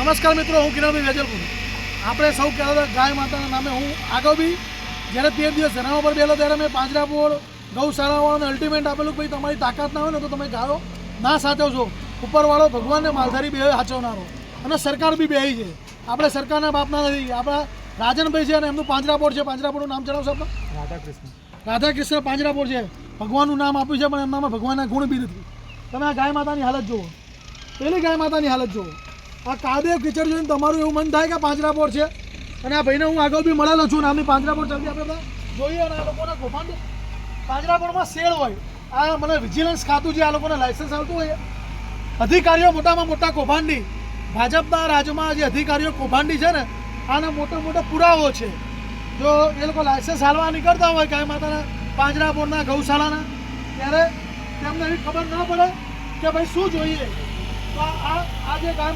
નમસ્કાર મિત્રો, હું કિરણભાઈ વેજલપુર. આપણે સૌ કહેતા હતા ગાય માતાના નામે. હું આગળ બી જ્યારે 13 દિવસ ધરણા પર બેલો ત્યારે મેં પાંજરાપોળ ગૌશાળાવાળાને અલ્ટિમેટ આપેલું કે ભાઈ તમારી તાકાત ના હોય ને તો તમે ગાયો ના સાચવશો. ઉપરવાળો ભગવાનને માલધારી બે સાચવનારો અને સરકાર બી બેહી છે. આપણે સરકારના બાપના નથી. આપણા રાજનભાઈ છે અને એમનું પાંજરાપોળ છે. પાંજરાપોળનું નામ જણાવશો આપણે? રાધાકૃષ્ણ પાંજરાપોળ છે. ભગવાનનું નામ આપ્યું છે પણ એમનામાં ભગવાનના ગુણ બી નથી. તમે આ ગાય માતાની હાલત જુઓ, પેલી ગાય માતાની હાલત જુઓ. આ કાદેવ કીચડ જોઈને તમારું એવું મન થાય કે પાંજરાપોળ છે. અને આ ભાઈને હું આગળ બી મળેલો છું. નામની પાંજરાપોળ ચાલતી આપણે બધા જોઈએ. અને આ લોકોના કૌભાંડ પાંજરાપોળમાં શેડ હોય. આ મને વિજિલન્સ ખાતું જે આ લોકોને લાયસન્સ આવતું હોય, અધિકારીઓ મોટામાં મોટા કૌભાંડી, ભાજપના રાજ્યમાં જે અધિકારીઓ કૌભાંડી છે ને, આના મોટા મોટા પુરાવો છે. જો એ લોકો લાયસન્સ હાલવા નીકળતા હોય ગાય માતાના પાંજરાપોળના ગૌશાળાના, ત્યારે તેમને એવી ખબર ના પડે કે ભાઈ શું જોઈએ. તો આ જે ગાય